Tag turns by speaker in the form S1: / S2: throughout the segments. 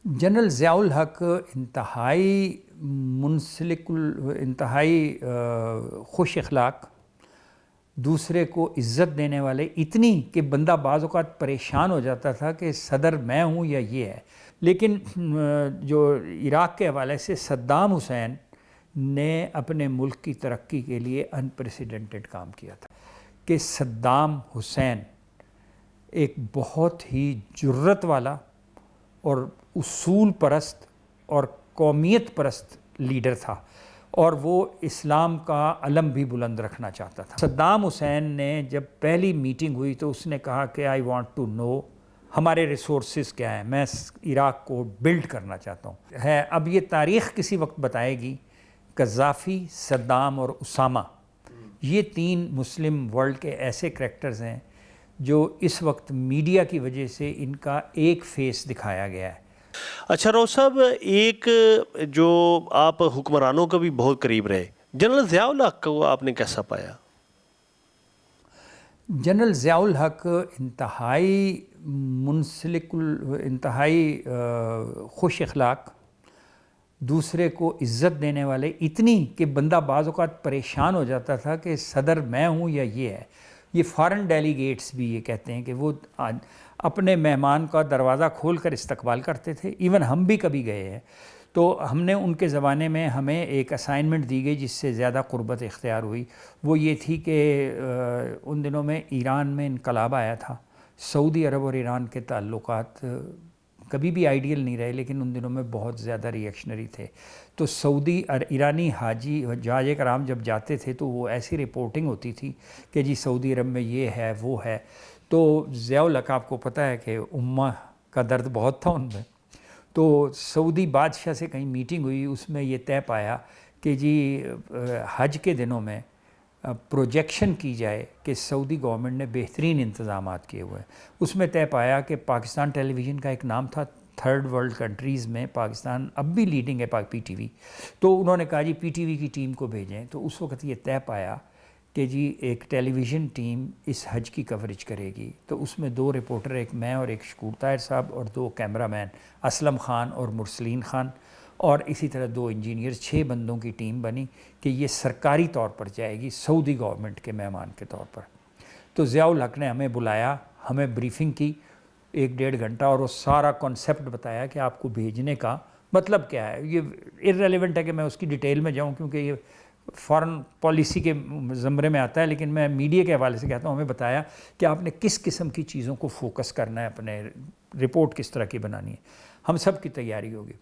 S1: General Zia الحق انتہائی انتہائی خوش اخلاق، دوسرے کو عزت دینے والے، اتنی کہ بندہ بعض اوقات پریشان ہو جاتا تھا کہ صدر میں ہوں یا یہ ہے. لیکن جو عراق کے حوالے سے صدام حسین نے اپنے ملک کی ترقی کے لیے انپریسیڈنٹڈ کام کیا تھا. کہ صدام حسین ایک بہت ہی جرت والا اور اصول پرست اور قومیت پرست لیڈر تھا، اور وہ اسلام کا علم بھی بلند رکھنا چاہتا تھا. صدام حسین نے جب پہلی میٹنگ ہوئی تو اس نے کہا کہ آئی وانٹ ٹو نو ہمارے ریسورسز کیا ہیں، میں عراق کو بلڈ کرنا چاہتا ہوں. اب یہ تاریخ کسی وقت بتائے گی. قذافی، صدام اور اسامہ، یہ تین مسلم ورلڈ کے ایسے کریکٹرز ہیں جو اس وقت میڈیا کی وجہ سے ان کا ایک فیس دکھایا گیا ہے.
S2: اچھا روز صاحب، ایک جو آپ حکمرانوں کا بھی بہت قریب رہے، جنرل ضیاء الحق کو آپ نے کیسا پایا؟
S1: جنرل ضیاء الحق انتہائی انتہائی خوش اخلاق، دوسرے کو عزت دینے والے، اتنی کہ بندہ بعض اوقات پریشان ہو جاتا تھا کہ صدر میں ہوں یا یہ ہے. یہ فارن ڈیلیگیٹس بھی یہ کہتے ہیں کہ وہ اپنے مہمان کا دروازہ کھول کر استقبال کرتے تھے. ایون ہم بھی کبھی گئے ہیں تو ہم نے ان کے زمانے میں ہمیں ایک اسائنمنٹ دی گئی جس سے زیادہ قربت اختیار ہوئی. وہ یہ تھی کہ ان دنوں میں ایران میں انقلاب آیا تھا. سعودی عرب اور ایران کے تعلقات کبھی بھی آئیڈیل نہیں رہے، لیکن ان دنوں میں بہت زیادہ ریئیکشنری تھے. تو سعودی ایرانی حاجی حجاج کرام جب جاتے تھے تو وہ ایسی رپورٹنگ ہوتی تھی کہ جی سعودی عرب میں یہ ہے وہ ہے. تو ضیاء الحق آپ کو پتہ ہے کہ امہ کا درد بہت تھا ان میں. تو سعودی بادشاہ سے کہیں میٹنگ ہوئی، اس میں یہ طے پایا کہ جی حج کے دنوں میں پروجیکشن کی جائے کہ سعودی گورنمنٹ نے بہترین انتظامات کیے ہوئے ہیں. اس میں طے پایا کہ پاکستان ٹیلی ویژن کا ایک نام تھا، تھرڈ ورلڈ کنٹریز میں پاکستان اب بھی لیڈنگ ہے، پی ٹی وی. تو انہوں نے کہا جی پی ٹی وی کی ٹیم کو بھیجیں. تو اس وقت یہ طے پایا کہ جی ایک ٹیلی ویژن ٹیم اس حج کی کوریج کرے گی. تو اس میں 2 رپورٹر، ایک میں اور ایک شکور طاہر صاحب، اور 2 کیمرہ مین اسلم خان اور مرسلین خان، اور اسی طرح 2 انجینئر، 6 بندوں کی ٹیم بنی کہ یہ سرکاری طور پر جائے گی سعودی گورنمنٹ کے مہمان کے طور پر. تو ضیاء الحق نے ہمیں بلایا، ہمیں بریفنگ کی 1-1.5 گھنٹہ، اور وہ سارا کانسیپٹ بتایا کہ آپ کو بھیجنے کا مطلب کیا ہے. یہ ارریلیونٹ ہے کہ میں اس کی ڈیٹیل میں جاؤں کیونکہ یہ فارن پالیسی کے زمرے میں آتا ہے، لیکن میں میڈیا کے حوالے سے کہتا ہوں. ہمیں بتایا کہ آپ نے کس قسم کی چیزوں کو فوکس کرنا ہے، اپنے رپورٹ کس طرح کی بنانی ہے. ہم سب کی تیاری ہوگی.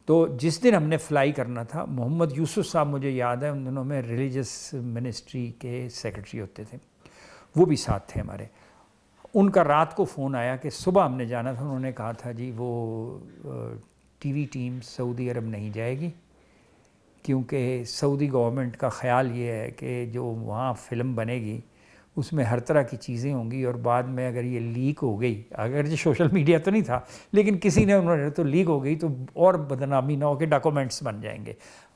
S1: تو جس دن ہم نے فلائی کرنا تھا، محمد یوسف صاحب مجھے یاد ہے ان دنوں میں ریلیجس منسٹری کے سیکرٹری ہوتے تھے، وہ بھی ساتھ تھے ہمارے. ان کا رات کو فون آیا کہ صبح ہم نے جانا تھا. انہوں نے کہا تھا جی وہ ٹی وی ٹیم سعودی عرب نہیں جائے گی کیونکہ سعودی گورنمنٹ کا خیال یہ ہے کہ جو وہاں فلم بنے گی اس میں ہر طرح کی چیزیں ہوں گی، اور بعد میں اگر یہ لیک ہو گئی، اگر جو سوشل میڈیا تو نہیں تھا لیکن کسی نے انہوں نے تو لیک ہو گئی تو اور بدنامی نہ ہو کے ڈاکومنٹس بن جائیں گے.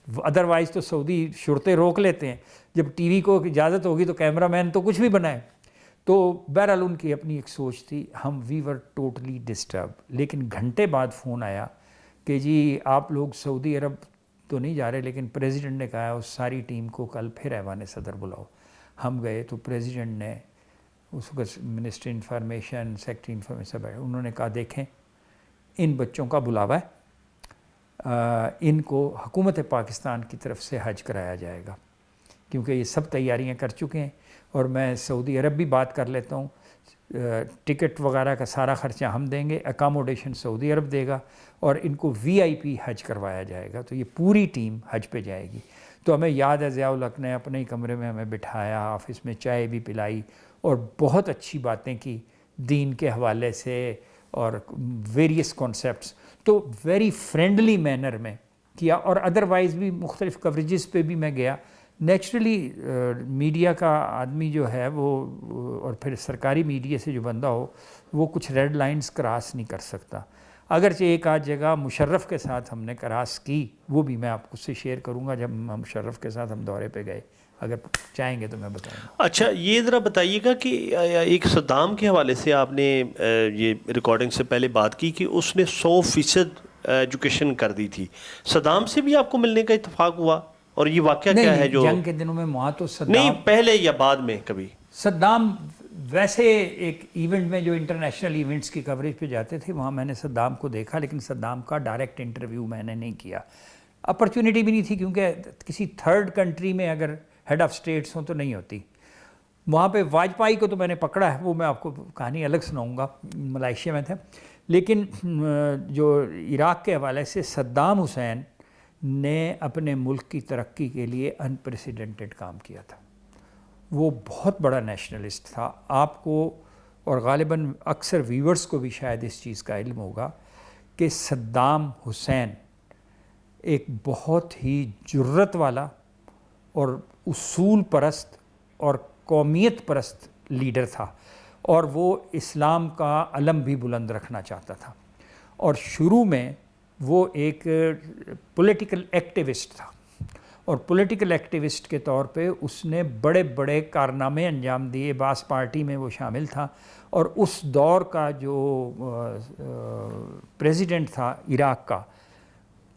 S1: ادروائز تو سعودی شرطیں روک لیتے ہیں، جب ٹی وی کو اجازت ہوگی تو کیمرہ مین تو کچھ بھی بنائے. تو بہرحال ان کی اپنی ایک سوچ تھی. ہم وی ور ٹوٹلی ڈسٹرب. لیکن گھنٹے بعد فون آیا کہ جی آپ لوگ سعودی عرب تو نہیں جا رہے، لیکن پریزیڈنٹ نے کہا ہے اس ساری ٹیم کو کل پھر ایوان صدر بلاؤ. ہم گئے تو پریزیڈنٹ نے اس وقت منسٹر انفارمیشن، سیکرٹری انفارمیشن، انہوں نے کہا دیکھیں ان بچوں کا بلاوا ہے، ان کو حکومت پاکستان کی طرف سے حج کرایا جائے گا کیونکہ یہ سب تیاریاں کر چکے ہیں، اور میں سعودی عرب بھی بات کر لیتا ہوں، ٹکٹ وغیرہ کا سارا خرچہ ہم دیں گے، اکاموڈیشن سعودی عرب دے گا، اور ان کو وی آئی پی حج کروایا جائے گا. تو یہ پوری ٹیم حج پہ جائے گی. تو ہمیں یاد ہے ضیاء الحق نے اپنے ہی کمرے میں ہمیں بٹھایا، آفس میں چائے بھی پلائی اور بہت اچھی باتیں کی دین کے حوالے سے اور ویریس کانسیپٹس. تو ویری فرینڈلی مینر میں کیا. اور ادروائز بھی مختلف کوریجز پہ بھی میں گیا. نیچرلی میڈیا کا آدمی جو ہے وہ، اور پھر سرکاری میڈیا سے جو بندہ ہو، وہ کچھ ریڈ لائنز کراس نہیں کر سکتا. اگرچہ ایک آدھ جگہ مشرف کے ساتھ ہم نے کراس کی، وہ بھی میں آپ کو سے شیئر کروں گا جب ہم مشرف کے ساتھ ہم دورے پہ گئے، اگر چاہیں گے تو میں بتاؤں گا.
S2: اچھا یہ ذرا بتائیے گا کہ ایک صدام کے حوالے سے آپ نے یہ ریکارڈنگ سے پہلے بات کی کہ اس نے 100% ایجوکیشن کر دی تھی. صدام سے بھی آپ کو ملنے کا اتفاق ہوا؟ اور یہ واقعہ کیا ہے جو
S1: جنگ کے دنوں میں وہاں تو
S2: نہیں پہلے یا بعد میں کبھی؟
S1: صدام ویسے ایک ایونٹ میں جو انٹرنیشنل ایونٹس کی کوریج پہ جاتے تھے وہاں میں نے صدام کو دیکھا، لیکن صدام کا ڈائریکٹ انٹرویو میں نے نہیں کیا. اپرچونٹی بھی نہیں تھی، کیونکہ کسی تھرڈ کنٹری میں اگر ہیڈ آف اسٹیٹس ہوں تو نہیں ہوتی. وہاں پہ واجپائی کو تو میں نے پکڑا ہے، وہ میں آپ کو کہانی الگ سناؤں گا، ملائیشیا میں تھے. لیکن جو عراق کے حوالے سے صدام حسین نے اپنے ملک کی ترقی کے لیے انپریسیڈنٹڈ کام کیا تھا. وہ بہت بڑا نیشنلسٹ تھا. آپ کو اور غالباً اکثر ویورز کو بھی شاید اس چیز کا علم ہوگا کہ صدام حسین ایک بہت ہی جرت والا اور اصول پرست اور قومیت پرست لیڈر تھا، اور وہ اسلام کا علم بھی بلند رکھنا چاہتا تھا. اور شروع میں وہ ایک پولیٹیکل ایکٹیوسٹ تھا، اور پولیٹیکل ایکٹیوسٹ کے طور پہ اس نے بڑے بڑے کارنامے انجام دیے. باس پارٹی میں وہ شامل تھا، اور اس دور کا جو پریزیڈنٹ تھا عراق کا،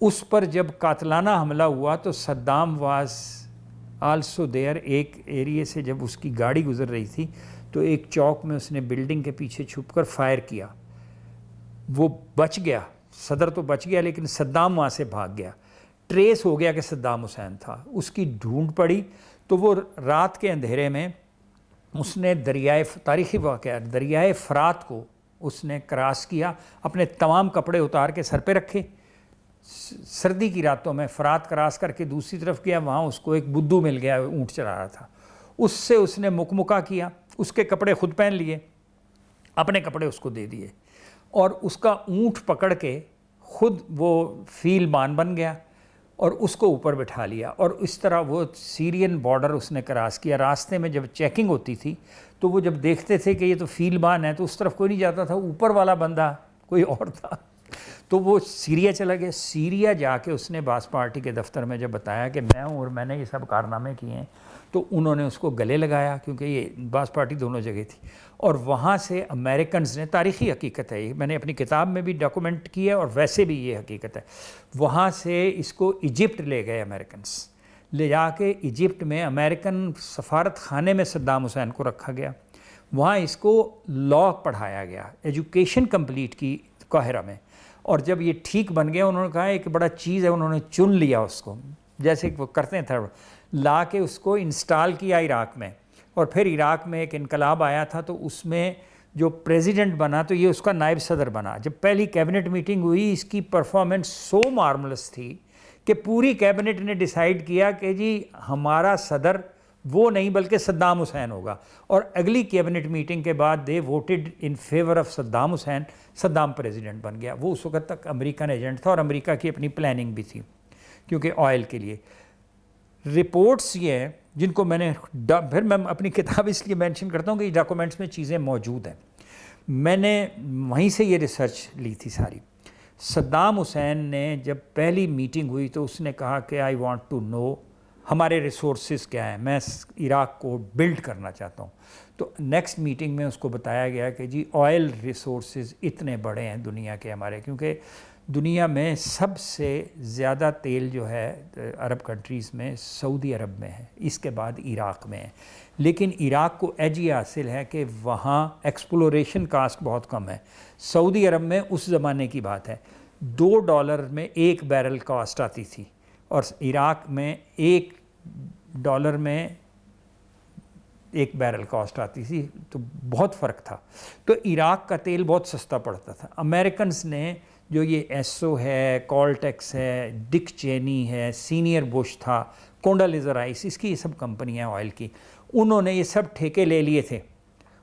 S1: اس پر جب قاتلانہ حملہ ہوا تو صدام واز آلسو دیئر. ایک ایریے سے جب اس کی گاڑی گزر رہی تھی تو ایک چوک میں اس نے بلڈنگ کے پیچھے چھپ کر فائر کیا. وہ بچ گیا، صدر تو بچ گیا، لیکن صدام وہاں سے بھاگ گیا. ٹریس ہو گیا کہ صدام حسین تھا. اس کی ڈھونڈ پڑی تو وہ رات کے اندھیرے میں اس نے تاریخی واقعہ دریائے فرات کو اس نے کراس کیا. اپنے تمام کپڑے اتار کے سر پہ رکھے، سردی کی راتوں میں فرات کراس کر کے دوسری طرف گیا. وہاں اس کو ایک بدو مل گیا، اونٹ چلا رہا تھا. اس سے اس نے مکمکا کیا، اس کے کپڑے خود پہن لیے، اپنے کپڑے اس کو دے دیے، اور اس کا اونٹ پکڑ کے خود وہ فیل مان بن گیا اور اس کو اوپر بٹھا لیا. اور اس طرح وہ سیرین بارڈر اس نے کراس کیا. راستے میں جب چیکنگ ہوتی تھی تو وہ جب دیکھتے تھے کہ یہ تو فیل مان ہے تو اس طرف کوئی نہیں جاتا تھا، اوپر والا بندہ کوئی اور تھا. تو وہ سیریا چلا گیا. سیریا جا کے اس نے باس پارٹی کے دفتر میں جب بتایا کہ میں ہوں اور میں نے یہ سب کارنامے کیے ہیں، تو انہوں نے اس کو گلے لگایا، کیونکہ یہ باس پارٹی دونوں جگہ تھی. اور وہاں سے امریکنز نے، تاریخی حقیقت ہے یہ، میں نے اپنی کتاب میں بھی ڈاکومنٹ کی ہے اور ویسے بھی یہ حقیقت ہے، وہاں سے اس کو ایجپٹ لے گئے امریکنز. لے جا کے ایجپٹ میں امریکن سفارت خانے میں صدام حسین کو رکھا گیا. وہاں اس کو لاء پڑھایا گیا، ایجوکیشن کمپلیٹ کی قاہرہ میں. اور جب یہ ٹھیک بن گیا، انہوں نے کہا ایک بڑا چیز ہے، انہوں نے چن لیا اس کو، جیسے وہ کرتے تھے، لا کے اس کو انسٹال کیا عراق میں. اور پھر عراق میں ایک انقلاب آیا تھا تو اس میں جو پریزیڈنٹ بنا تو یہ اس کا نائب صدر بنا. جب پہلی کیبنٹ میٹنگ ہوئی، اس کی پرفارمنس سو مارملس تھی کہ پوری کیبنٹ نے ڈیسائیڈ کیا کہ جی ہمارا صدر وہ نہیں بلکہ صدام حسین ہوگا. اور اگلی کیبنٹ میٹنگ کے بعد they voted in favour of Saddam Hussein. Saddam president بن گیا. وہ اس وقت تک امریکن ایجنٹ تھا اور امریکہ کی اپنی پلاننگ بھی تھی کیونکہ آئل کے لیے. رپورٹس یہ ہیں جن کو میں نے پھر میں اپنی کتاب اس لیے مینشن کرتا ہوں کہ ڈاکومنٹس میں چیزیں موجود ہیں. میں نے وہیں سے یہ ریسرچ لی تھی ساری. صدام حسین نے جب پہلی میٹنگ ہوئی تو اس نے کہا کہ آئی وانٹ ٹو نو ہمارے ریسورسز کیا ہیں، میں عراق کو بلڈ کرنا چاہتا ہوں. تو نیکسٹ میٹنگ میں اس کو بتایا گیا کہ جی آئل ریسورسز اتنے بڑے ہیں دنیا کے ہمارے، کیونکہ دنیا میں سب سے زیادہ تیل جو ہے عرب کنٹریز میں سعودی عرب میں ہے، اس کے بعد عراق میں ہے. لیکن عراق کو ایج یہ حاصل ہے کہ وہاں ایکسپلوریشن کاسٹ بہت کم ہے. سعودی عرب میں اس زمانے کی بات ہے $2 میں 1 بیرل کاسٹ آتی تھی، اور عراق میں $1 میں 1 بیرل کاسٹ آتی تھی، تو بہت فرق تھا. تو عراق کا تیل بہت سستا پڑتا تھا. امریکنز نے جو یہ ایسو ہے، کالٹیکس ہے، ڈک چینی ہے، سینئر بش تھا، کونڈالیزا رائس، اس کی یہ سب کمپنیاں آئل کی، انہوں نے یہ سب ٹھیکے لے لیے تھے.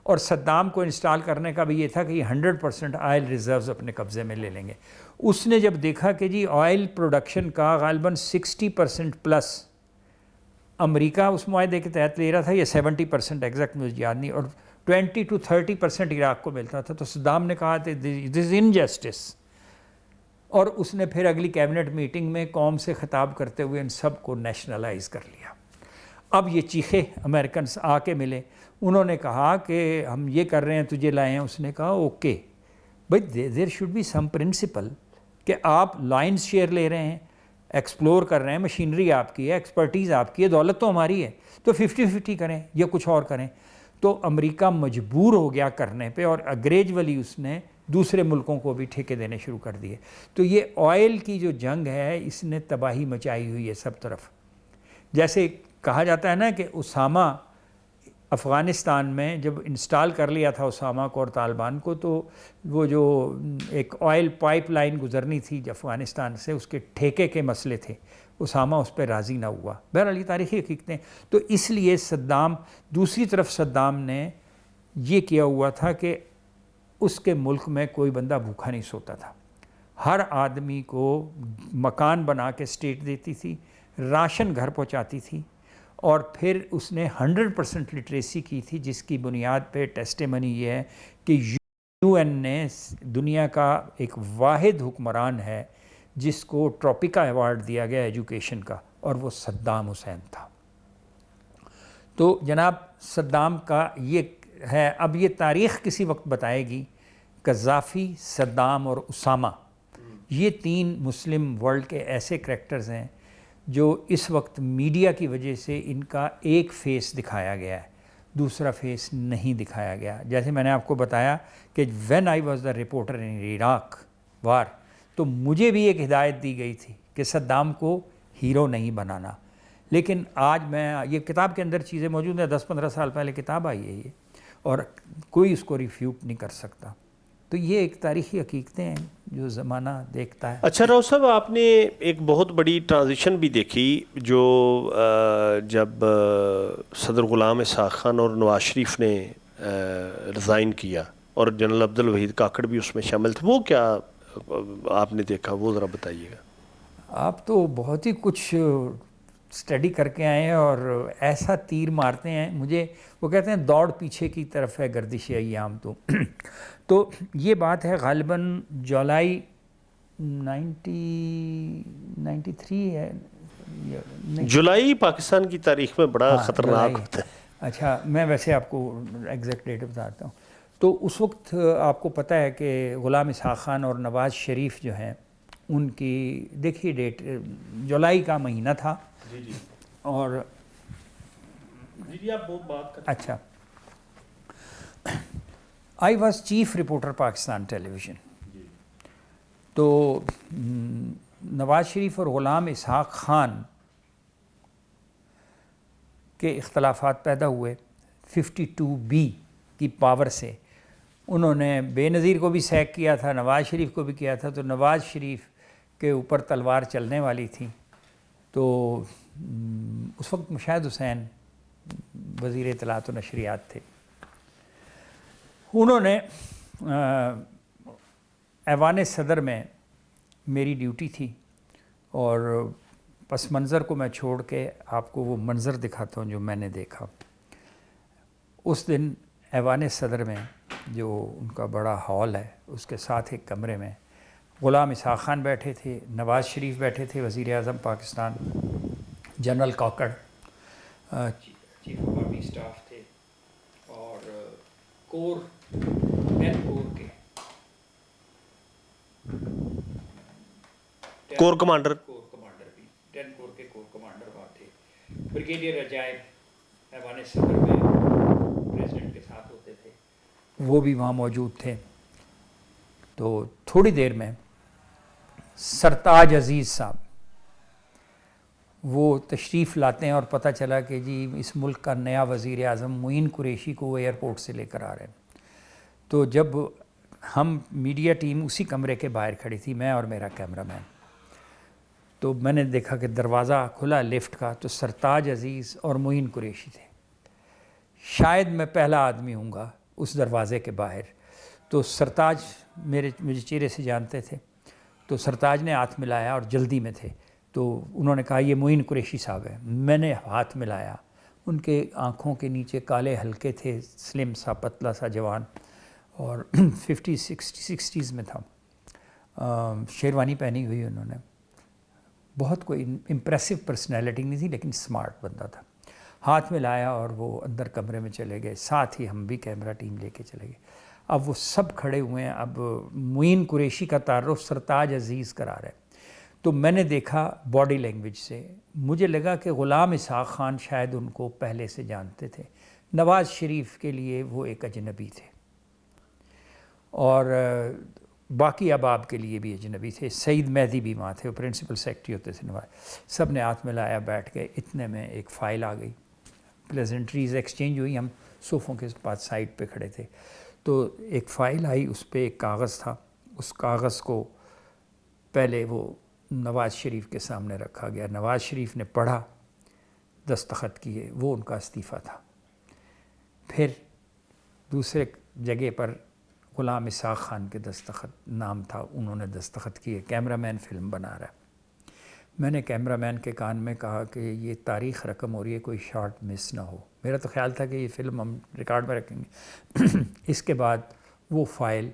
S1: اور صدام کو انسٹال کرنے کا بھی یہ تھا کہ یہ 100% آئل ریزروز اپنے قبضے میں لے لیں گے. اس نے جب دیکھا کہ جی آئل پروڈکشن کا غالباً 60% پلس امریکہ اس معاہدے کے تحت لے رہا تھا، یا 70% ایگزیکٹ مجھے یاد نہیں، اور 20 to 30% عراق کو ملتا تھا. تو صدام نے کہا کہ دس از انجسٹس. اور اس نے پھر اگلی کیبنٹ میٹنگ میں قوم سے خطاب کرتے ہوئے ان سب کو نیشنلائز کر لیا. اب یہ چیخے امریکنس آ کے ملے، انہوں نے کہا کہ ہم یہ کر رہے ہیں، تجھے لائے ہیں. اس نے کہا اوکے بھائی، there should be some principle کہ آپ لائنز شیئر لے رہے ہیں، ایکسپلور کر رہے ہیں، مشینری آپ کی ہے، ایکسپرٹیز آپ کی ہے، دولت تو ہماری ہے، تو 50-50 کریں یا کچھ اور کریں. تو امریکہ مجبور ہو گیا کرنے پہ، اور گریجولی اس نے دوسرے ملکوں کو بھی ٹھیکے دینے شروع کر دیے. تو یہ آئل کی جو جنگ ہے اس نے تباہی مچائی ہوئی ہے سب طرف. جیسے کہا جاتا ہے نا کہ اسامہ افغانستان میں جب انسٹال کر لیا تھا اسامہ کو اور طالبان کو، تو وہ جو ایک آئل پائپ لائن گزرنی تھی افغانستان سے، اس کے ٹھیکے کے مسئلے تھے، اسامہ اس پہ راضی نہ ہوا. بہرحال یہ تاریخی حقیقتیں. تو اس لیے صدام، دوسری طرف صدام نے یہ کیا ہوا تھا کہ اس کے ملک میں کوئی بندہ بھوکا نہیں سوتا تھا. ہر آدمی کو مکان بنا کے اسٹیٹ دیتی تھی، راشن گھر پہنچاتی تھی، اور پھر اس نے 100% لٹریسی کی تھی، جس کی بنیاد پہ ٹیسٹیمنی یہ ہے کہ یو این نے دنیا کا ایک واحد حکمران ہے جس کو ٹراپیکا ایوارڈ دیا گیا ایجوکیشن کا، اور وہ صدام حسین تھا. تو جناب صدام کا یہ ہے. اب یہ تاریخ کسی وقت بتائے گی. قذافی، صدام اور اسامہ، یہ 3 مسلم ورلڈ کے ایسے کریکٹرز ہیں جو اس وقت میڈیا کی وجہ سے ان کا ایک فیس دکھایا گیا ہے، دوسرا فیس نہیں دکھایا گیا. جیسے میں نے آپ کو بتایا کہ when I was the reporter in Iraq war, تو مجھے بھی ایک ہدایت دی گئی تھی کہ صدام کو ہیرو نہیں بنانا. لیکن آج میں، یہ کتاب کے اندر چیزیں موجود ہیں، 10-15 سال پہلے کتاب آئی ہے یہ، اور کوئی اس کو ریفیوٹ نہیں کر سکتا. تو یہ ایک تاریخی حقیقتیں ہیں جو زمانہ دیکھتا ہے.
S2: اچھا راؤ صاحب، آپ نے ایک بہت بڑی ٹرانزیشن بھی دیکھی جو جب صدر غلام اسحاق خان اور نواز شریف نے ریزائن کیا اور جنرل عبد الوحید کاکڑ بھی اس میں شامل تھے، وہ کیا آپ نے دیکھا، وہ ذرا بتائیے گا. آپ
S1: تو بہت ہی کچھ اسٹڈی کر کے آئے ہیں اور ایسا تیر مارتے ہیں. مجھے وہ کہتے ہیں دوڑ پیچھے کی طرف ہے گردش ایام. تو یہ بات ہے غالباً جولائی 93 ہے.
S2: جولائی پاکستان کی تاریخ میں بڑا خطرناک ہوتا ہے.
S1: اچھا، میں ویسے آپ کو ایگزیکٹ ڈیٹ بتاتا ہوں. تو اس وقت آپ کو پتہ ہے کہ غلام اسحاق خان اور نواز شریف جو ہیں ان کی، دیکھیے ڈیٹ جولائی کا مہینہ تھا.
S2: جی
S1: اور
S2: جی آپ بہت بات کریں.
S1: اچھا، I was chief reporter Pakistan television. تو نواز شریف اور غلام اسحاق خان کے اختلافات پیدا ہوئے 52B کی پاور سے. انہوں نے بے نظیر کو بھی سیک کیا تھا، نواز شریف کو بھی کیا تھا. تو نواز شریف کے اوپر تلوار چلنے والی تھی. تو اس وقت مشاہد حسین وزیر اطلاعات و نشریات تھے. انہوں نے ایوان صدر میں میری ڈیوٹی تھی، اور پس منظر کو میں چھوڑ کے آپ کو وہ منظر دکھاتا ہوں جو میں نے دیکھا. اس دن ایوان صدر میں جو ان کا بڑا ہال ہے، اس کے ساتھ ایک کمرے میں غلام اسحاق خان بیٹھے تھے، نواز شریف بیٹھے تھے وزیر اعظم Pakistan, general Kakar chief of army staff تھے، اور کور 10 کور کے
S2: کور کمانڈر
S1: بھی 10 کور کے کور کمانڈر وہاں تھے. بریگیڈیئر عجائب ایوان صدر میں پریزیڈنٹ کے ساتھ ہوتے تھے، وہ بھی وہاں موجود تھے. تو تھوڑی دیر میں سرتاج عزیز صاحب وہ تشریف لاتے ہیں، اور پتہ چلا کہ جی اس ملک کا نیا وزیر اعظم معین قریشی کو وہ ایئرپورٹ سے لے کر آ رہے ہیں. تو جب ہم میڈیا ٹیم اسی کمرے کے باہر کھڑی تھی، میں اور میرا کیمرہ مین، تو میں نے دیکھا کہ دروازہ کھلا لفٹ کا، تو سرتاج عزیز اور معین قریشی تھے. شاید میں پہلا آدمی ہوں گا اس دروازے کے باہر. تو سرتاج مجھے چہرے سے جانتے تھے، تو سرتاج نے ہاتھ ملایا اور جلدی میں تھے. تو انہوں نے کہا یہ معین قریشی صاحب ہیں. میں نے ہاتھ ملایا. ان کے آنکھوں کے نیچے کالے ہلکے تھے، سلم سا پتلا سا جوان، اور 50-60s میں تھا. شیروانی پہنی ہوئی انہوں نے. بہت کوئی امپریسو پرسنالٹی نہیں تھی، لیکن سمارٹ بندہ تھا. ہاتھ ملایا اور وہ اندر کمرے میں چلے گئے. ساتھ ہی ہم بھی کیمرہ ٹیم لے کے چلے گئے. اب وہ سب کھڑے ہوئے ہیں. اب معین قریشی کا تعارف سرتاج عزیز کرا رہا ہے. تو میں نے دیکھا باڈی لینگویج سے, مجھے لگا کہ غلام اسحاق خان شاید ان کو پہلے سے جانتے تھے. نواز شریف کے لیے وہ ایک اجنبی تھے, اور باقی احباب کے لیے بھی اجنبی تھے. سعید مہدی بھی وہاں تھے, وہ پرنسپل سیکرٹری ہوتے تھے نواز. سب نے ہاتھ ملایا, بیٹھ گئے. اتنے میں ایک فائل آ گئی, پلیزنٹریز ایکسچینج ہوئی. ہم صوفوں کے پاس سائڈ پہ کھڑے تھے. تو ایک فائل آئی, اس پہ ایک کاغذ تھا. اس کاغذ کو پہلے وہ نواز شریف کے سامنے رکھا گیا. نواز شریف نے پڑھا, دستخط کیے. وہ ان کا استعفیٰ تھا. پھر دوسرے جگہ پر غلام اسحاق خان کے دستخط نام تھا, انہوں نے دستخط کیے. کیمرہ مین فلم بنا رہا ہے. میں نے کیمرہ مین کے کان میں کہا کہ یہ تاریخ رقم ہو رہی ہے, کوئی شارٹ مس نہ ہو. میرا تو خیال تھا کہ یہ فلم ہم ریکارڈ میں رکھیں گے. اس کے بعد وہ فائل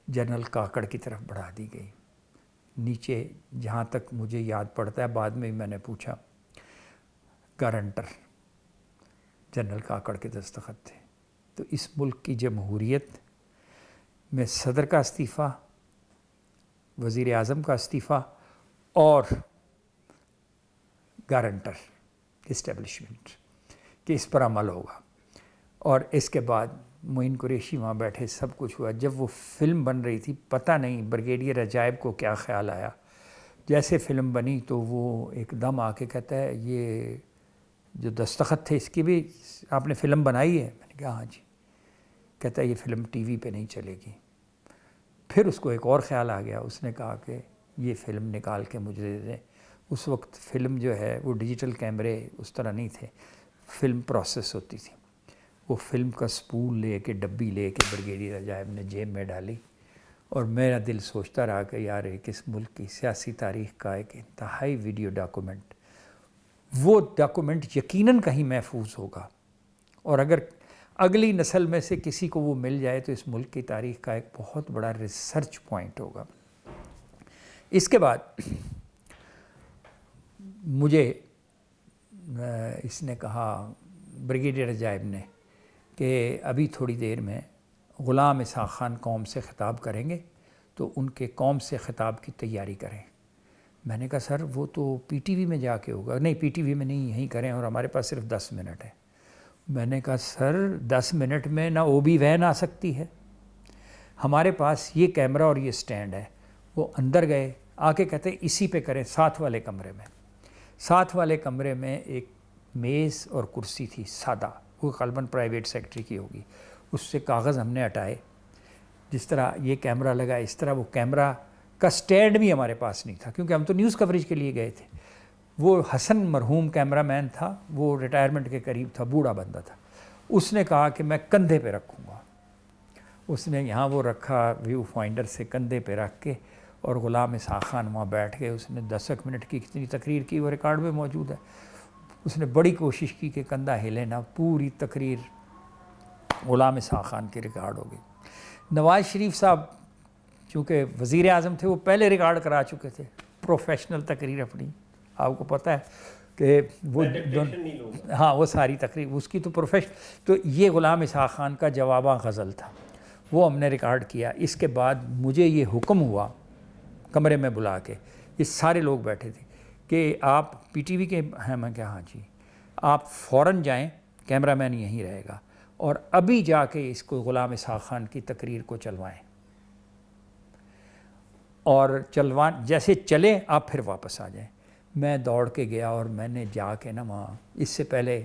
S1: جنرل کاکڑ کی طرف بڑھا دی گئی. نیچے جہاں تک مجھے یاد پڑتا ہے, بعد میں میں نے پوچھا, گارنٹر جنرل کاکڑ کے دستخط تھے. تو اس ملک کی جمہوریت میں صدر کا استعفیٰ, وزیر اعظم کا استعفیٰ اور گارنٹر اسٹیبلشمنٹ کہ اس پر عمل ہوگا. اور اس کے بعد معین قریشی وہاں بیٹھے, سب کچھ ہوا. جب وہ فلم بن رہی تھی, پتہ نہیں بریگیڈیئر عجائب کو کیا خیال آیا. جیسے فلم بنی تو وہ ایک دم آ کے کہتا ہے, یہ جو دستخط تھے اس کی بھی آپ نے فلم بنائی ہے؟ میں نے کہا ہاں جی. کہتا ہے یہ فلم ٹی وی پہ نہیں چلے گی. پھر اس کو ایک اور خیال آ گیا, اس نے کہا کہ یہ فلم نکال کے مجھے دے دیں. اس وقت فلم جو ہے وہ ڈیجیٹل کیمرے اس طرح نہیں تھے, فلم پروسیس ہوتی تھی. وہ فلم کا سپول لے کے, ڈبی لے کے بریگیڈیئر عجائب نے جیب میں ڈالی. اور میرا دل سوچتا رہا کہ یار ایک اس ملک کی سیاسی تاریخ کا ایک انتہائی ویڈیو ڈاکومنٹ, وہ ڈاکومنٹ یقیناً کہیں محفوظ ہوگا, اور اگر اگلی نسل میں سے کسی کو وہ مل جائے تو اس ملک کی تاریخ کا ایک بہت بڑا ریسرچ پوائنٹ ہوگا. اس کے بعد مجھے اس نے کہا, بریگیڈیئر عجائب نے, کہ ابھی تھوڑی دیر میں غلام اسحاق خان قوم سے خطاب کریں گے, تو ان کے قوم سے خطاب کی تیاری کریں. میں نے کہا سر وہ تو پی ٹی وی میں جا کے ہوگا. نہیں پی ٹی وی میں نہیں, یہیں کریں, اور ہمارے پاس صرف 10 منٹ ہے. میں نے کہا سر 10 منٹ میں نہ او بی وین آ سکتی ہے, ہمارے پاس یہ کیمرہ اور یہ سٹینڈ ہے. وہ اندر گئے, آ کے کہتے اسی پہ کریں, ساتھ والے کمرے میں. ساتھ والے کمرے میں ایک میز اور کرسی تھی سادہ, وہ غالباً پرائیویٹ سیکٹری کی ہوگی. اس سے کاغذ ہم نے ہٹائے, جس طرح یہ کیمرہ لگا اس طرح وہ کیمرہ کا سٹینڈ بھی ہمارے پاس نہیں تھا, کیونکہ ہم تو نیوز کوریج کے لیے گئے تھے. وہ حسن مرحوم کیمرہ مین تھا, وہ ریٹائرمنٹ کے قریب تھا, بوڑھا بندہ تھا. اس نے کہا کہ میں کندھے پہ رکھوں گا. اس نے یہاں وہ رکھا, ویو فائنڈر سے کندھے پہ رکھ کے, اور غلام اسحاق خان وہاں بیٹھ گئے. اس نے 10 منٹ کی کتنی تقریر کی, وہ ریکارڈ میں موجود ہے. اس نے بڑی کوشش کی کہ کندھا ہلے نہ, پوری تقریر غلام اسحاق خان کی ریکارڈ ہو گئی. نواز شریف صاحب چونکہ وزیر اعظم تھے, وہ پہلے ریکارڈ کرا چکے تھے پروفیشنل تقریر اپنی. آپ کو پتہ ہے کہ وہ ہاں وہ ساری تقریر اس کی تو تو یہ غلام اسحاق خان کا جواباں غزل تھا, وہ ہم نے ریکارڈ کیا. اس کے بعد مجھے یہ حکم ہوا کمرے میں بلا کے, یہ سارے لوگ بیٹھے تھے, کہ آپ پی ٹی وی کے ہیں؟ میں کہا ہاں جی. آپ فوراً جائیں, کیمرہ مین یہیں رہے گا, اور ابھی جا کے اس کو غلام اسحاق خان کی تقریر کو چلوائیں, اور جیسے چلے آپ پھر واپس آ جائیں. میں دوڑ کے گیا, اور میں نے جا کے نا وہاں, اس سے پہلے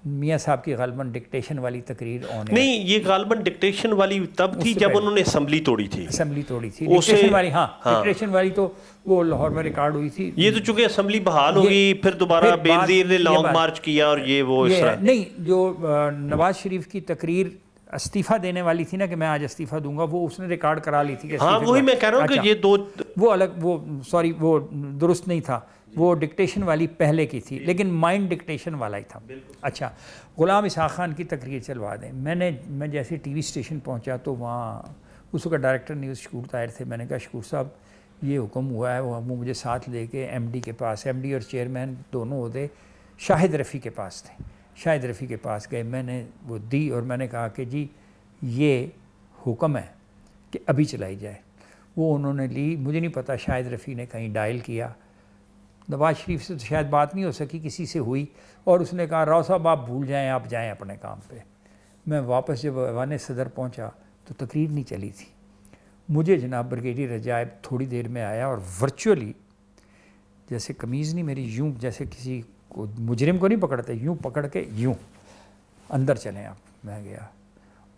S1: میاں صاحب کی غالباً ڈکٹیشن والی تقریر
S2: نہیں, یہ غالباً ڈکٹیشن والی تب تھی جب انہوں نے اسمبلی توڑی تھی.
S1: ڈکٹیشن والی, ہاں ڈکٹیشن والی تو وہ لاہور میں ریکارڈ ہوئی تھی.
S2: یہ تو چونکہ اسمبلی بحال ہوگی, پھر دوبارہ بینظیر نے لانگ مارچ کیا, اور یہ وہ اس طرح
S1: نہیں. جو نواز شریف کی تقریر استعفیٰ دینے والی تھی نا, کہ میں آج استعفیٰ دوں گا, وہ اس نے ریکارڈ کرا لی تھی.
S2: ہاں وہی میں کہہ رہا ہوں کہ یہ دو
S1: وہ الگ, وہ سوری وہ درست نہیں تھا, وہ ڈکٹیشن والی پہلے کی تھی, لیکن مائنڈ ڈکٹیشن والا ہی تھا. اچھا, غلام اسحاق خان کی تقریر چلوا دیں. میں جیسے ٹی وی اسٹیشن پہنچا تو وہاں اس کا ڈائریکٹر نیوز شکور طاہر تھے. میں نے کہا شکور صاحب یہ حکم ہوا ہے, وہ مجھے ساتھ لے کے ایم ڈی کے پاس, ایم ڈی اور چیئرمین دونوں عہدے شاہد رفیع کے پاس تھے, شاہد رفیع کے پاس گئے. میں نے وہ دی, اور میں نے کہا کہ جی یہ حکم ہے کہ ابھی چلائی جائے. وہ انہوں نے لی. مجھے نہیں پتہ شاہد رفیع نے کہیں ڈائل کیا. نواز شریف سے تو شاید بات نہیں ہو سکی, کسی سے ہوئی, اور اس نے کہا راؤ صاحب آپ بھول جائیں, آپ جائیں اپنے کام پہ. میں واپس جب ایوان صدر پہنچا تو تقریر نہیں چلی تھی. مجھے جناب بریگیڈیئر عجائب تھوڑی دیر میں آیا اور ورچولی جیسے قمیض نہیں میری, یوں جیسے کسی کو مجرم کو نہیں پکڑتے, یوں پکڑ کے یوں اندر چلیں آپ. میں گیا,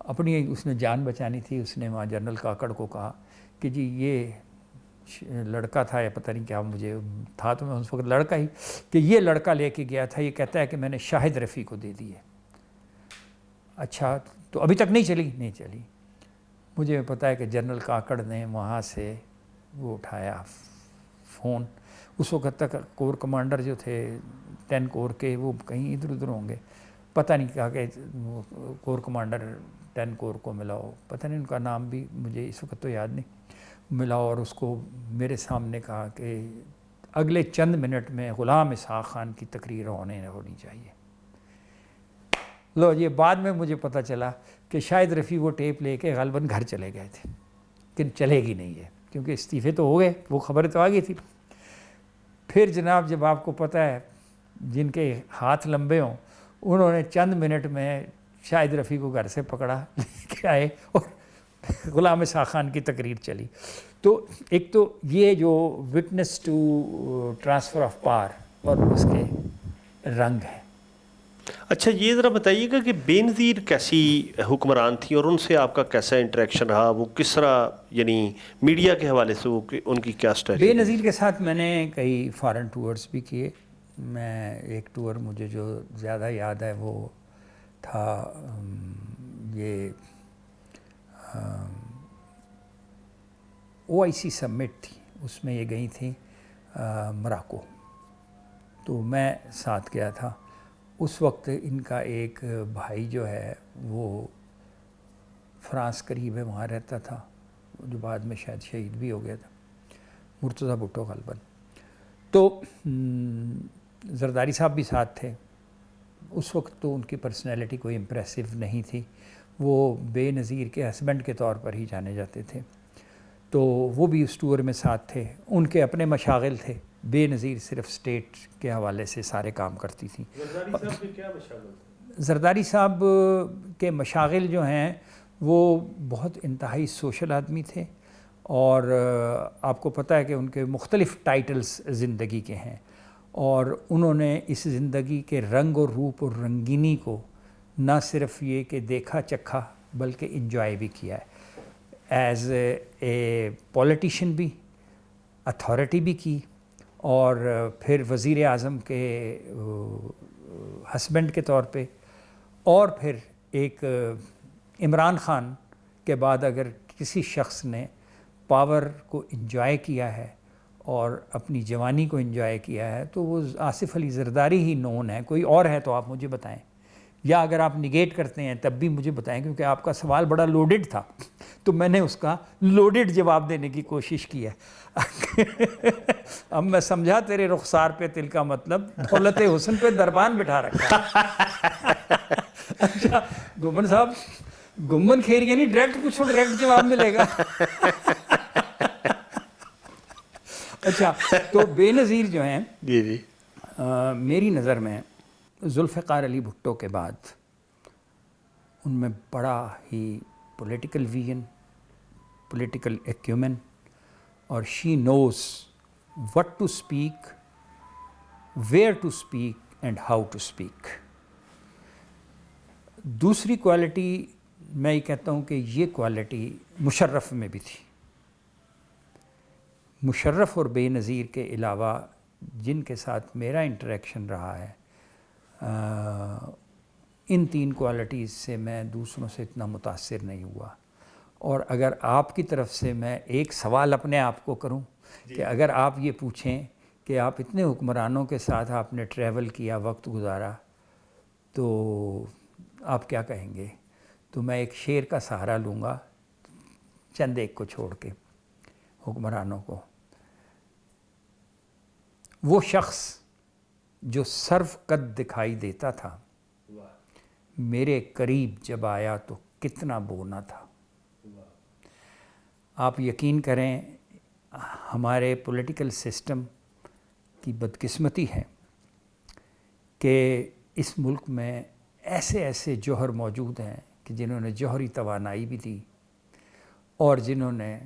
S1: اپنی اس نے جان بچانی تھی. اس نے وہاں جنرل کاکڑ کو کہا کہ جی یہ لڑکا تھا یا پتہ نہیں کیا, مجھے تھا تو میں اس وقت لڑکا ہی, کہ یہ لڑکا لے کے گیا تھا, یہ کہتا ہے کہ میں نے شاہد رفیع کو دے دی ہے. اچھا تو ابھی تک نہیں چلی؟ نہیں چلی. مجھے پتہ ہے کہ جنرل کاکڑ نے وہاں سے وہ اٹھایا فون. اس وقت تک کور کمانڈر جو تھے 10 کور کے وہ کہیں ادھر ادھر ہوں گے, پتہ نہیں کہا کہ کور کمانڈر 10 کور کو ملاؤ, پتہ نہیں ان کا نام بھی مجھے اس وقت تو یاد نہیں, ملاؤ. اور اس کو میرے سامنے کہا کہ اگلے چند منٹ میں غلام اسحاق خان کی تقریر ہونی چاہیے. لو یہ بعد میں مجھے پتہ چلا کہ شاہد رفیع وہ ٹیپ لے کے غالباً گھر چلے گئے تھے, کہ چلے گی نہیں ہے, کیونکہ استعفے تو ہو گئے, وہ خبر تو آ گئی تھی. پھر جناب جب آپ کو پتہ ہے جن کے ہاتھ لمبے ہوں, انہوں نے چند منٹ میں شاہد رفیع کو گھر سے پکڑا, لے کے آئے اور غلام اسحاق خان کی تقریر چلی. تو ایک تو یہ جو witness to transfer of power اور اس کے رنگ ہیں.
S2: اچھا یہ ذرا بتائیے گا کہ بے نظیر کیسی حکمران تھی اور ان سے آپ کا کیسا انٹریکشن رہا, وہ کس طرح یعنی میڈیا کے حوالے سے وہ ان کی کیا اسٹریٹجی؟
S1: بے نظیر کے ساتھ میں نے کئی فارن ٹورز بھی کیے. میں ایک ٹور مجھے جو زیادہ یاد ہے وہ تھا یہ OIC سمٹ تھی, اس میں یہ گئی تھیں مراکو, تو میں ساتھ گیا تھا. اس وقت ان کا ایک بھائی جو ہے وہ فرانس قریب ہے وہاں رہتا تھا, جو بعد میں شاید شہید بھی ہو گیا تھا, مرتضیٰ بھٹو غالباً. تو زرداری صاحب بھی ساتھ تھے. اس وقت تو ان کی پرسنالٹی کوئی امپریسو نہیں تھی, وہ بے نظیر کے ہسبینڈ کے طور پر ہی جانے جاتے تھے. تو وہ بھی اس ٹور میں ساتھ تھے. ان کے اپنے مشاغل تھے, بے نظیر صرف اسٹیٹ کے حوالے سے سارے کام کرتی تھیں.
S2: زرداری صاحب کے کیا مشاغل تھے؟
S1: زرداری صاحب کے مشاغل جو ہیں وہ بہت انتہائی سوشل آدمی تھے, اور آپ کو پتہ ہے کہ ان کے مختلف ٹائٹلز زندگی کے ہیں, اور انہوں نے اس زندگی کے رنگ اور روپ اور رنگینی کو نہ صرف یہ کہ دیکھا چکھا بلکہ انجوائے بھی کیا ہے. ایز اے پولیٹیشین بھی, اتھارٹی بھی کی, اور پھر وزیر اعظم کے ہسبینڈ کے طور پہ, اور پھر ایک عمران خان کے بعد اگر کسی شخص نے پاور کو انجوائے کیا ہے اور اپنی جوانی کو انجوائے کیا ہے تو وہ آصف علی زرداری ہی نون ہے. کوئی اور ہے تو آپ مجھے بتائیں, یا اگر آپ نگیٹ کرتے ہیں تب بھی مجھے بتائیں, کیونکہ آپ کا سوال بڑا لوڈڈ تھا تو میں نے اس کا لوڈڈ جواب دینے کی کوشش کی ہے. اب میں سمجھا تیرے رخسار پہ تل کا مطلب دولت حسن پہ دربان بٹھا رکھا. اچھا گمن صاحب, گمن کھیر یعنی ڈائریکٹ پوچھو ڈائریکٹ جواب ملے گا. اچھا تو بے نظیر جو ہیں
S2: جی جی
S1: میری نظر میں ذوالفقار علی بھٹو کے بعد ان میں بڑا ہی پولیٹیکل ویژن, پولیٹیکل ایکیومن, اور she knows what to speak, where to speak and how to speak. دوسری کوالٹی میں یہ کہتا ہوں کہ یہ کوالٹی مشرف میں بھی تھی. مشرف اور بے نظیر کے علاوہ جن کے ساتھ میرا انٹریکشن رہا ہے, ان 3 کوالٹیز سے میں دوسروں سے اتنا متاثر نہیں ہوا. اور اگر آپ کی طرف سے میں ایک سوال اپنے آپ کو کروں کہ اگر آپ یہ پوچھیں کہ آپ اتنے حکمرانوں کے ساتھ آپ نے ٹریول کیا, وقت گزارا, تو آپ کیا کہیں گے؟ تو میں ایک شعر کا سہارا لوں گا, چند ایک کو چھوڑ کے حکمرانوں کو. وہ شخص جو سرو قد دکھائی دیتا تھا, میرے قریب جب آیا تو کتنا بونا تھا. آپ یقین کریں ہمارے پولیٹیکل سسٹم کی بدقسمتی ہے کہ اس ملک میں ایسے ایسے جوہر موجود ہیں کہ جنہوں نے جوہری توانائی بھی دی اور جنہوں نے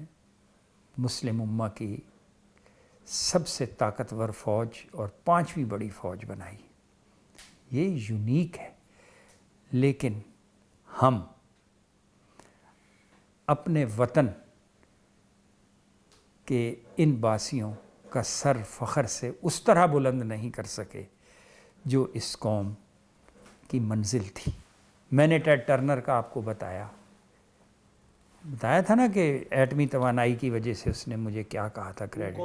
S1: مسلم امہ کی سب سے طاقتور فوج اور 5ویں بڑی فوج بنائی. یہ یونیک ہے. لیکن ہم اپنے وطن کے ان باسیوں کا سر فخر سے اس طرح بلند نہیں کر سکے جو اس قوم کی منزل تھی. میں نے ٹیڈ ٹرنر کا آپ کو بتایا تھا نا کہ ایٹمی توانائی کی وجہ سے اس نے مجھے کیا کہا تھا کریڈٹ.